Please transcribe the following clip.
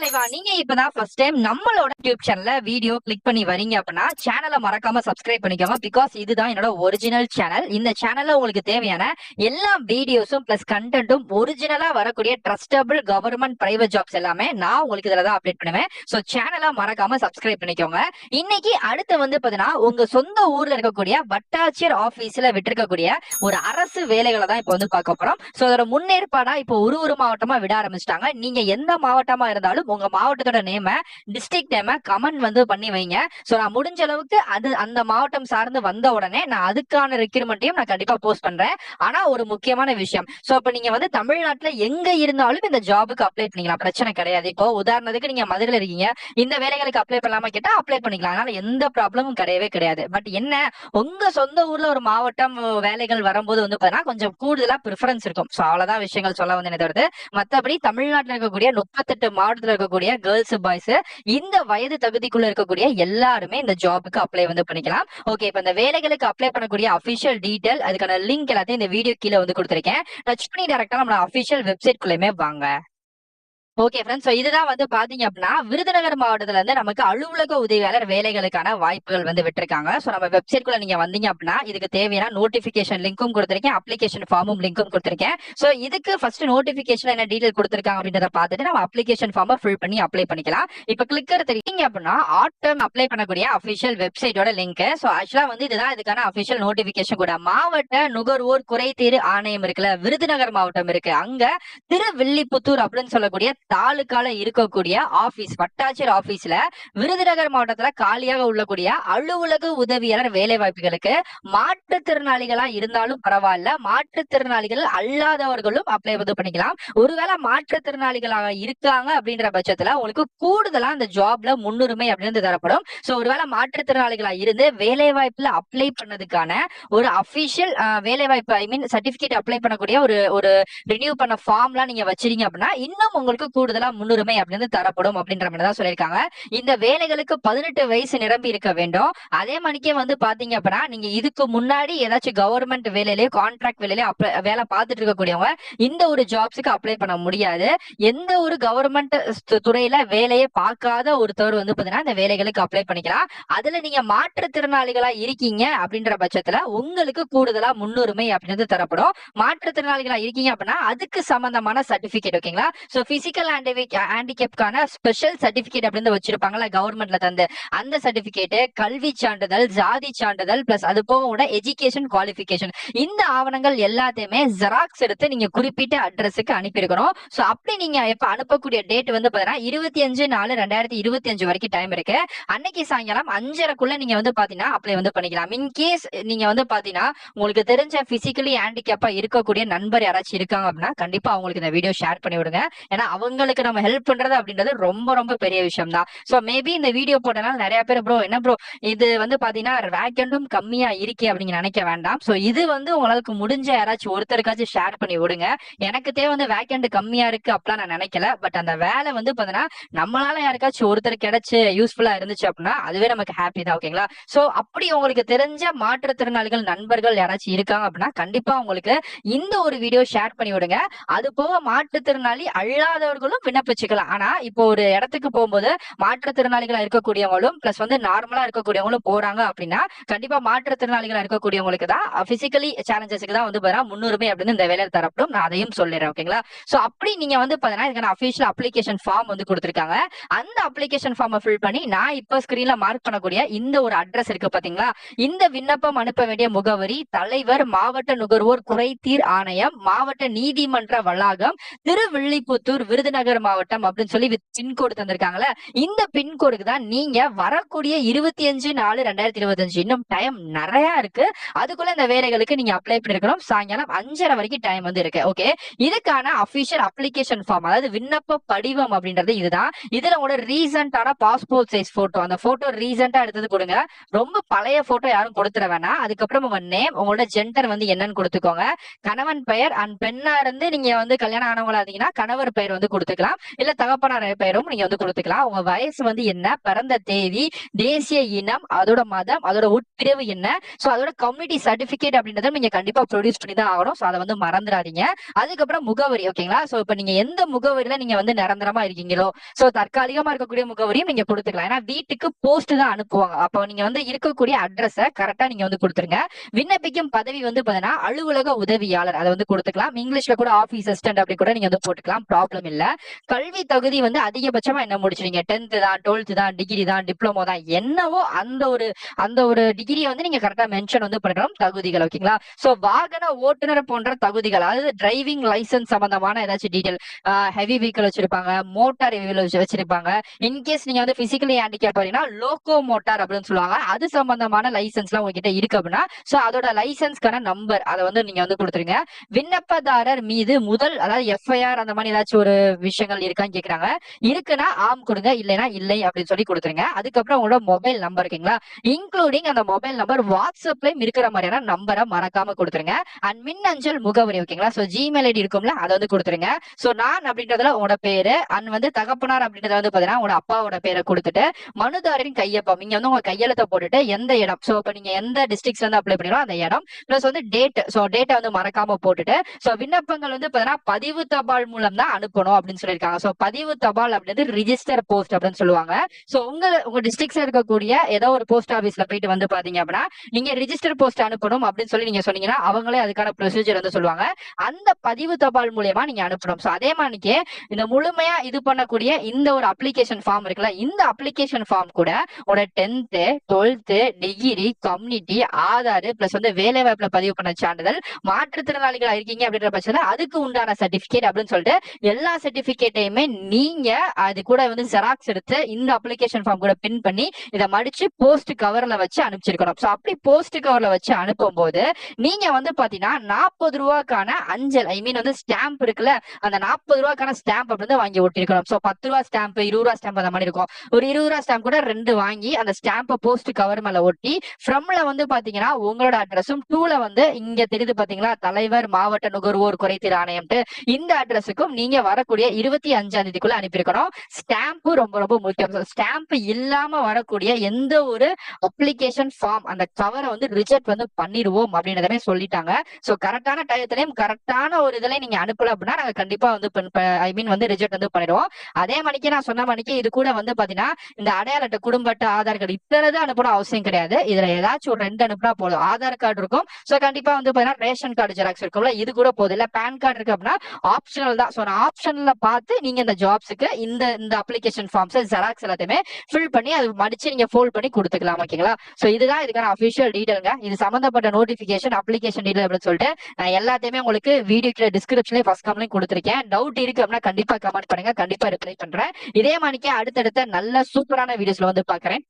நீங்க இப்பதான் first time நம்மளோட யூடியூப் சேனல்ல வீடியோ கிளிக் பண்ணி வரீங்க அப்படின்னா சேனலை மறக்காம சப்ஸ்கிரைப் பண்ணிக்கோங்க. பிகாஸ் இதுதான் என்னோட ஒரிஜினல் சேனல். இந்த சேனல்ல உங்களுக்கு தேவையான எல்லா வீடியோஸும் பிளஸ் கண்டென்ட்டும் ஒரிஜினலா வரக்கூடிய ட்ரஸ்டபிள் கவர்மெண்ட் பிரைவேட் ஜாப்ஸ் எல்லாமே நான் உங்களுக்கு இதுல தான் அப்டேட் பண்ணுவேன். சோ சேனலை மறக்காம சப்ஸ்கிரைப் பண்ணிக்கோங்க. இன்னைக்கு அடுத்து பாத்தீங்கன்னா உங்க சொந்த ஊர்ல இருக்கக்கூடிய வட்டாட்சியர் ஆபீஸ்ல விட்டிருக்கக்கூடிய ஒரு அரசு வேலைகளை தான் இப்ப பார்க்க போறோம். சோ அதோட முன்னேற்பாடா இப்போ ஒரு மாவட்டமா விட ஆரம்பிச்சிட்டாங்க. நீங்க எந்த மாவட்டமா இருந்தாலும் உங்க மாவட்டத்தோட நேம டிஸ்ட்ரிக்ட் நேம கமெண்ட் பண்ணி வைங்க. சோ நான் முடிஞ்ச அளவுக்கு அந்த மாவட்டம் சார்ந்து வந்த உடனே நான் அதுக்கான ரெக்ரூட்மெண்ட்டையும் நான் கண்டிப்பா போஸ்ட் பண்றேன். ஆனா ஒரு முக்கியமான விஷயம், சோ இப்ப நீங்க தமிழ்நாட்டுல எங்க இருந்தாலும் இந்த ஜாபுக்கு அப்ளை பண்ணிக்கலாம், பிரச்சனை கிடையாது. இப்போ உதாரணத்துக்கு நீங்க மதுரையில இருக்கீங்க, இந்த வேலைகளுக்கு அப்ளை பண்ணலாமா கேட்டா அப்ளை பண்ணிக்கலாம். அதனால எந்த ப்ராப்ளமும் கிடையவே கிடையாது. பட் என்ன, உங்க சொந்த ஊர்ல ஒரு மாவட்டம் வேலைகள் வரும்போது பாத்தீங்கன்னா கொஞ்சம் கூடுதலா ப்ரிஃபரன்ஸ் இருக்கும். சோ அவ்வளவுதான் விஷயங்கள் சொல்ல வந்தேனே தவிர்த்து மத்தபடி தமிழ்நாட்டில் இருக்கக்கூடிய 38 மாவட்டத்தில் இருக்கக்கூடிய கேர்ள்ஸ் பாய்ஸ் இந்த வயது தகுதிக்குள்ள இருக்கக்கூடிய எல்லாருமே இந்த ஜாபுக்கு அப்ளை பண்ணிக்கலாம். ஓகே, இப்ப இந்த வேலைகளுக்கு அப்ளை பண்ணக்கூடிய அபிஷியல் டீடைல், அதுக்கான லிங்க் எல்லாத்தையும் இந்த வீடியோ கீழே கொடுத்திருக்கேன். டச் பண்ணி டைரக்டா நம்ம அபிஷியல் வெப்சைட் குள்ளேயுமே வாங்க. ஓகே ஃப்ரெண்ட்ஸ், இதுதான் பாத்தீங்க அப்படின்னா விருதுநகர் மாவட்டத்துல இருந்து நமக்கு அலுவலக உதவியாளர் வேலைகளுக்கான வாய்ப்புகள் விட்டுருக்காங்க. சோ நம்ம வெப்சைட் குள்ள நீங்க வந்தீங்க அப்படின்னா இதுக்கு தேவையான நோட்டிபிகேஷன் லிங்க்கும் கொடுத்திருக்கேன், அப்ளிகேஷன் ஃபார்மும் லிங்க்கும் கொடுத்திருக்கேன். சோ இதுக்கு ஃபர்ஸ்ட் நோட்டிபிகேஷன் என்ன டீடைல் கொடுத்திருக்காங்க அப்படின்றத பார்த்துட்டு நம்ம அப்ளிகேஷன் ஃபார்மை ஃபில் பண்ணி அப்ளை பண்ணிக்கலாம். இப்ப கிளிக்கர் தெரியுங்க அப்படின்னா ஆட்டம் அப்ளை பண்ணக்கூடிய அபிஷியல் வெப்சைட்டோட லிங்க். சோ ஆக்சுவலா இதுதான் இதுக்கான அபிஷியல் நோட்டிபிகேஷன் கூட. மாவட்ட நுகர்வோர் குறைதீர் ஆணையம் இருக்குல்ல, விருதுநகர் மாவட்டம் இருக்கு, அங்க திருவில்லிபுத்தூர் அப்படின்னு சொல்லக்கூடிய தாலுக்கால இருக்கக்கூடிய ஆபீஸ், வட்டாட்சியர் ஆபீஸ்ல விருதுநகர் மாவட்டத்துல காலியாக உள்ளக்கூடிய அலுவலக உதவியாளர் வேலை வாய்ப்புகளுக்கு மாற்றுத்திறனாளிகளா இருந்தாலும் பரவாயில்ல, மாற்றுத்திறனாளிகள் அல்லாதவர்களும் அப்ளை பண்ணிக்கலாம். ஒருவேளை மாற்றுத்திறனாளிகளாக இருக்காங்க அப்படின்ற பட்சத்துல உங்களுக்கு கூடுதலா அந்த ஜாப்ல முன்னுரிமை அப்படின்னு தரப்படும். சோ ஒருவேளை மாற்றுத்திறனாளிகளா இருந்து வேலை வாய்ப்புல அப்ளை பண்ணதுக்கான ஒரு அபிஷியல் வேலை வாய்ப்பு, ஐ மீன் சர்டிபிகேட் அப்ளை பண்ணக்கூடிய ஒரு ரினியூ பண்ண ஃபார்ம்லாம் நீங்க வச்சிருக்கீங்க அப்படின்னா இன்னும் உங்களுக்கு கூடுதலா முன்னுரிமை அப்படின்னு தரப்படும் அப்படின்ற மாதிரி தான் சொல்லியிருக்காங்க. இந்த வேலைகளுக்கு 18 வயசு நிரம்பி இருக்க வேண்டும். அதே மணிக்கே பாத்தீங்க அப்படின்னா நீங்க இதுக்கு முன்னாடி ஏதாச்சும் கவர்மெண்ட் வேலையிலேயே கான்ட்ராக்ட் வேலையிலேயே வேலை பார்த்துட்டு இருக்கக்கூடியவங்க இந்த ஒரு ஜாப்ஸுக்கு அப்ளை பண்ண முடியாது. எந்த ஒரு கவர்மெண்ட் துறையில வேலையை பார்க்காத ஒருத்தவர் பாத்தீங்கன்னா இந்த வேலைகளுக்கு அப்ளை பண்ணிக்கலாம். அதுல நீங்க மாற்றுத்திறனாளிகளா இருக்கீங்க அப்படின்ற பட்சத்துல உங்களுக்கு கூடுதலா முன்னுரிமை அப்படின்னு தரப்படும். மாற்றுத்திறனாளிகளா இருக்கீங்க அப்படின்னா அதுக்கு சம்பந்தமான சர்டிபிகேட், ஓகேங்களா. சோ பிசிக்கல் ஹேண்டிகேப்கான ஸ்பெஷல் சர்டிபிகேட் அப்படின்னு வச்சிருப்பாங்கல்ல கவர்மெண்ட்ல தந்து, அந்த சர்டிபிகேட், கல்வி சான்றிதழ், ஜாதி சான்றிதழ் பிளஸ் அது போக எஜுகேஷன் குவாலிபிகேஷன், இந்த ஆவணங்கள் எல்லாத்தையுமே ஜெராக்ஸ் எடுத்து நீங்க குறிப்பிட்ட அட்ரஸுக்கு அனுப்பியிருக்கணும். சோ அப்படி நீங்க எப்ப அனுப்பக்கூடிய டேட் பாத்தீங்கன்னா 25/4/2025 வரைக்கும் டைம் இருக்கு. அன்னைக்கு சாயங்காலம் 5:30க்குள்ள நீங்க பாத்தீங்கன்னா அப்ளை பண்ணிக்கலாம். இன் கேஸ் நீங்க பாத்தீங்கன்னா உங்களுக்கு தெரிஞ்ச பிசிக்கலி ஹேண்டிகேப்பா இருக்கக்கூடிய நண்பர் யாராச்சும் இருக்காங்க அப்படின்னா கண்டிப்பா அவங்களுக்கு இந்த வீடியோ ஷேர் பண்ணி விடுங்க. ஏன்னா அவங்களுக்கு நம்ம ஹெல்ப் பண்றது அப்படின்றது ரொம்ப ரொம்ப பெரிய விஷயம் தான். சோ மேபி இந்த வீடியோ போட்டனால நிறைய பேர் ப்ரோ என்ன ப்ரோ இது பாத்தீங்கன்னா வேக்கண்டும் கம்மியா இருக்கே அப்படிங்க நினைக்க வேண்டாம். சோ இது உங்களுக்கு முடிஞ்ச யாராச்சும் ஒருத்தருக்காச்சும் ஷேர் பண்ணி விடுங்க. எனக்கு தேவை வேக்கண்ட் கம்மியா இருக்கு அப்படிலாம் நான் நினைக்கல. பட் அந்த வேலை பாத்தீங்கன்னா நம்மளால யாருக்காச்சும் ஒருத்தர் கிடைச்சு யூஸ்ஃபுல்லா இருந்துச்சு அப்படின்னா அதுவே நமக்கு ஹாப்பி தான், ஓகேங்களா. சோ அப்படி உங்களுக்கு தெரிஞ்ச மாற்றுத்திறனாளிகள் நண்பர்கள் யாராச்சும் இருக்காங்க அப்படின்னா கண்டிப்பா உங்களுக்கு இந்த ஒரு வீடியோ ஷேர் பண்ணி விடுங்க. அது போக மாற்றுத்திறனாளி அல்லாதவர்களும் விண்ணப்பிச்சுக்கலாம். ஆனா இப்போ ஒரு இடத்துக்கு போகும்போது மாற்றுத்திறனாளிகளா இருக்கக்கூடியவங்களும் பிளஸ் நார்மலா இருக்கக்கூடியவங்களும் போறாங்க அப்படின்னா கண்டிப்பா மாற்றுத்திறனாளிகளா இருக்கக்கூடியவங்களுக்கு தான் பிசிக்கலி சேலஞ்சஸ்க்கு தான் முன்னுரிமை அப்படின்னு இந்த வேலையில் தரப்படும். நான் அதையும் சொல்லிடுறேன், ஓகேங்களா. சோ அப்படி நீங்க பாத்தீங்கன்னா இதுக்கான அபிஷியல் அப்ளிகேஷன் ஃபார்ம் கொடுத்திருக்காங்க. அந்த அப்ளிகேஷன் ஃபார்மை ஃபில் பண்ணி நான் இப்ப ஸ்கிரீன்ல மார்க் பண்ணக்கூடிய இந்த ஒரு அட்ரஸ் இருக்கு பாத்தீங்களா, இந்த விண்ணப்பம் அனுப்ப வேண்டிய முகவரி தலைவர் மாவட்ட நுகர்வோர் குறைதீர் ஆணையம், மாவட்ட நீதிமன்ற வளாகம், திருவில்லிபுத்தூர், விருதுநகர் மாவட்டம் அப்படின்னு சொல்லி பின்கோடு தந்திருக்காங்கல்ல, இந்த பின்கோடுக்கு தான் நீங்க வரக்கூடிய 25/4/2025, இன்னும் டைம் நிறைய இருக்கு, அதுக்குள்ள இந்த வேலைகளுக்கு நீங்க அப்ளை பண்ணிருக்கணும். சாயங்காலம் 5:30 வரைக்கும் டைம் இருக்கு. ஓகே, இதுக்கான அபிஷியல் அப்ளிகேஷன் ஃபார்ம், அதாவது விண்ணப்ப படிவம் அப்படின்றது இதுதான். இதுல உங்களோட ரீசெண்டான பாஸ்போர்ட் சைஸ் போட்டோ, அந்த போட்டோ ரீசெண்டா எடுத்தது கொடுங்க. ரொம்ப பழைய போட்டோ யாரும் கொடுத்துட வேணாம். அதுக்கப்புறம் உங்க நேம், உங்களோட ஜெண்டர் என்னன்னு கொடுத்துக்கோங்க. கணவன் பெயர் அண்ட் பெண்ணா இருந்து நீங்க கல்யாணம் ஆனவங்களா இருந்தீங்கன்னா கணவர் பெயர் கொடுத்துக்கோங்க. கொடுத்துக்கலாம். இல்ல தகப்பனார் பெயரும் நீங்க வந்து கொடுத்துக்கலாம். உங்க வயசு வந்து என்ன, பிறந்த தேதி, தேசிய இனம், அதோட மதம், அதோட உட்பிரிவு என்ன, சோ அதோட கம்யூனிட்டி சர்டிபிகேட் அப்படின்றத நீங்க கண்டிப்பா ப்ரொடியூஸ் பண்ணி தான் ஆகணும். சோ அதை வந்து மறந்துடாதீங்க. அதுக்கப்புறம் முகவரி, ஓகேங்களா? சோ இப்ப நீங்க எந்த முகவரியில நீங்க வந்து நிரந்தரமா இருக்கீங்களோ, சோ தற்காலிகமா இருக்கக்கூடிய முகவரியும் நீங்க கொடுத்துக்கலாம். ஏன்னா வீட்டுக்கு போஸ்ட் தான் அனுப்புவாங்க. அப்போ நீங்க வந்து இருக்கக்கூடிய அட்ரஸ கரெக்டா நீங்க வந்து கொடுத்துருங்க. விண்ணப்பிக்கும் பதவி வந்து பாத்தீங்கன்னா அலுவலக உதவியாளர், அதை வந்து கொடுத்துக்கலாம். இங்கிலீஷ்ல கூட ஆபீஸ் அசிஸ்டன்ட் அப்படி கூட நீங்க வந்து போட்டுக்கலாம், ப்ராப்ளம் இல்ல. கல்வி தகுதி வந்து அதிகபட்சமா என்ன முடிச்சிருங்க, 10th தான், 12th தான், டிகிரி தான், டிப்ளமோ தான், என்னவோ அந்த ஒரு டிகிரியை வந்து நீங்க கரெக்டா மென்ஷன் வந்து பண்ணணும் தகுதிகள், ஓகேங்களா? சோ வாகன ஓட்டுநர் போன்ற தகுதிகள், அதாவது டிரைவிங் லைசன்ஸ் சம்பந்தமான ஏதாச்சும் டீடைல், ஹெவி வெஹிக்கிள் வச்சிருப்பாங்க, மோட்டார் வச்சிருப்பாங்க. இன்கேஸ் நீங்க வந்து பிசிக்கலி ஹேண்டிகேப் பாத்தீங்கன்னா லோகோ மோட்டார் அப்படின்னு சொல்லுவாங்க, அது சம்பந்தமான லைசன்ஸ் எல்லாம் உங்ககிட்ட இருக்கு அப்படின்னா சோ அதோட லைசன்ஸ்க்கான நம்பர் அதை வந்து நீங்க வந்து கொடுத்துருங்க. விண்ணப்பதாரர் மீது முதல், அதாவது எஃப்ஐஆர் அந்த மாதிரி ஏதாச்சும் ஒரு விஷயங்கள் இருக்கான்னு கேக்குறாங்க. இருக்குன்னா ஆம் கொடுங்க, இல்லைன்னா இல்லை அப்படின்னு சொல்லி கொடுத்துருங்க. அதுக்கப்புறம் உங்களோட மொபைல் நம்பர், ஓகேங்களா? இன்க்ளூடிங் அந்த மொபைல் நம்பர் வாட்ஸ்அப்லயும் இருக்கிற மாதிரியான நம்பரை மறக்காம கொடுத்துருங்க. அண்ட் மின்னஞ்சல் முகவரி, ஓகேங்களா? சோ ஜிமெயில் ஐடி இருக்கும்ல, அதை வந்து கொடுத்துருங்க. சோ நான் அப்படின்றதுல உங்களோட பேரு, அண்ட் வந்து தகப்பனார் அப்படின்றத வந்து பாத்தீங்கன்னா உங்களோட அப்பாவோட பேரை கொடுத்துட்டு, மனுதாரரின் கையொப்பம், நீங்க வந்து உங்க கையெழுத்தை போட்டுட்டு எந்த இடம், சோ இப்ப நீங்க எந்த டிஸ்ட்ரிக்ட்ல இருந்து அப்ளை பண்ணீங்களோ அந்த இடம், பிளஸ் வந்து டேட், சோ டேட்டை வந்து மறக்காம போட்டுட்டு, சோ விண்ணப்பங்கள் வந்து பாத்தீங்கன்னா பதிவு தபால் மூலம் தான் அனுப்பணும் அப்படின்னு சொல்லியிருக்காங்க. சோ பதிவு தபால் அப்படின்றது ரிஜிஸ்டர் போஸ்ட் அப்படின்னு சொல்லுவாங்க. சோ உங்க டிஸ்ட்ரிக்ட்ல இருக்கக்கூடிய ஏதோ ஒரு போஸ்ட் ஆபீஸ்ல போயிட்டு வந்து பாத்தீங்க அப்படின்னா நீங்க ரிஜிஸ்டர் போஸ்ட் அனுப்பணும் அப்படின்னு சொல்லி நீங்க சொன்னீங்கன்னா அவங்களே அதுக்கான ப்ரொசீஜர் வந்து சொல்லுவாங்க. அந்த பதிவு தபால் மூலியமா நீங்க அனுப்பணும். சோ அதே மாதிரிக்கே இந்த முழுமையா இது பண்ணக்கூடிய இந்த ஒரு அப்ளிகேஷன் ஃபார்ம் இருக்குல்ல, இந்த அப்ளிகேஷன் ஃபார்ம் கூட உங்களோட 10th, 12th, degree, community, Aadhaar, plus வந்து வேலை வாய்ப்புல பதிவு பண்ண சான்றிதழ், மாற்றுத்திறனாளிகளா இருக்கீங்க அப்படின்ற பட்சத்துல அதுக்கு உண்டான சர்டிபிகேட் அப்படின்னு சொல்லிட்டு எல்லா சர்டிபிகேட்டையுமே நீங்க அது கூட வந்து ஜெராக்ஸ் எடுத்து இந்த அப்ளிகேஷன் ஃபார்ம் கூட பின் பண்ணி இதை மடிச்சு போஸ்ட் கவர்ல வச்சு அனுப்பிச்சிருக்கணும். சோ அப்படி போஸ்ட் கவர்ல வச்சு அனுப்பும் போது நீங்க வந்து பாத்தீங்கன்னா 40 ரூபாய்க்கான அஞ்சல், ஐ மீன் வந்து ஸ்டாம்ப் இருக்குல்ல, அந்த 40 ரூபாய்க்கான ஸ்டாம்ப் அப்படின்னு வாங்கி ஒட்டிருக்கணும். சோ 10 ரூபா ஸ்டாம்ப், 20 ரூபா ஸ்டாம்ப் அந்த மாதிரி இருக்கும். ஒரு 20 ரூபா ஸ்டாம்ப் கூட 2 வாங்கி அந்த ஸ்டாம்பை போஸ்ட் கவர் மேல ஒட்டி, ஃப்ரம்ல வந்து பாத்தீங்கன்னா உங்களோட அட்ரஸும், டூல வந்து இங்க தெரியுது பாத்தீங்களா தலைவர் மாவட்ட நுகர்வோர் குறைதீர் ஆணையம்ட்டு, இந்த அட்ரஸுக்கும் நீங்க வரக்கூடிய 25ஆம் தேதிக்குள்ள அனுப்பியிருக்கணும். ஸ்டாம்ப் ரொம்ப ரொம்ப முக்கியம். ஸ்டாம்ப் இல்லாம வரக்கூடிய எந்த ஒரு அப்ளிகேஷன் ஃபார்ம் அந்த கவரை வந்து ரிஜெக்ட் வந்து பண்ணிடுவோம் அப்படின்றதே சொல்லிட்டாங்க. சோ கரெக்டான டயத்திலையும் கரெக்டான ஒரு இதுல நீங்க அனுப்பல அப்படின்னா நாங்க கண்டிப்பா வந்து ஐ மீன் வந்து ரிஜெக்ட் வந்து பண்ணிடுவோம். அதே மணிக்கு நான் சொன்ன மணிக்கு இது கூட வந்து பாத்தீங்கன்னா இந்த அடையாள அட்டை, குடும்ப அட்டை, ஆதார் கார்டு இத்தனை அனுப்பணும் அவசியம் கிடையாது. இதுல ஏதாச்சும் ஒரு 2 அனுப்புனா போதும். ஆதார் கார்டு இருக்கும், சோ கண்டிப்பா வந்து பாத்தீங்கன்னா ரேஷன் கார்டு ஜெராக்ஸ் இருக்கும்ல, இது கூட போதும். இல்ல பேன் கார்டு இருக்கு அப்படின்னா ஆப்ஷனல் தான். சோ நான் ஆப்ஷன்ல பார்த்து நீங்க இந்த ஜாப்ஸுக்கு இந்த அப்ளிகேஷன் ஃபார்ம்ஸ் ஜெராக்ஸ் எல்லாத்தையுமே ஃபில் பண்ணி அது மடிச்சு நீங்க ஃபோல்ட் பண்ணி கொடுத்துக்கலாம், ஓகேங்களா? சோ இதுதான் இதுக்கான அபிஷியல் டீடைல்ங்க. இது சம்பந்தப்பட்ட நோட்டிபிகேஷன், அப்ளிகேஷன் டீடைல் அப்படின்னு சொல்லிட்டு நான் எல்லாத்தையுமே உங்களுக்கு வீடியோ டிஸ்கிரிப்ஷன்ல ஃபர்ஸ்ட் கமெண்ட்லயும் கொடுத்துருக்கேன். டவுட் இருக்கு அப்படின்னா கண்டிப்பா கமெண்ட் பண்ணுங்க, கண்டிப்பா ரிப்ளை பண்றேன். இதே மாதிரிக்கே அடுத்தடுத்த நல்ல சூப்பரான வீடியோஸ்ல வந்து பாக்குறேன்.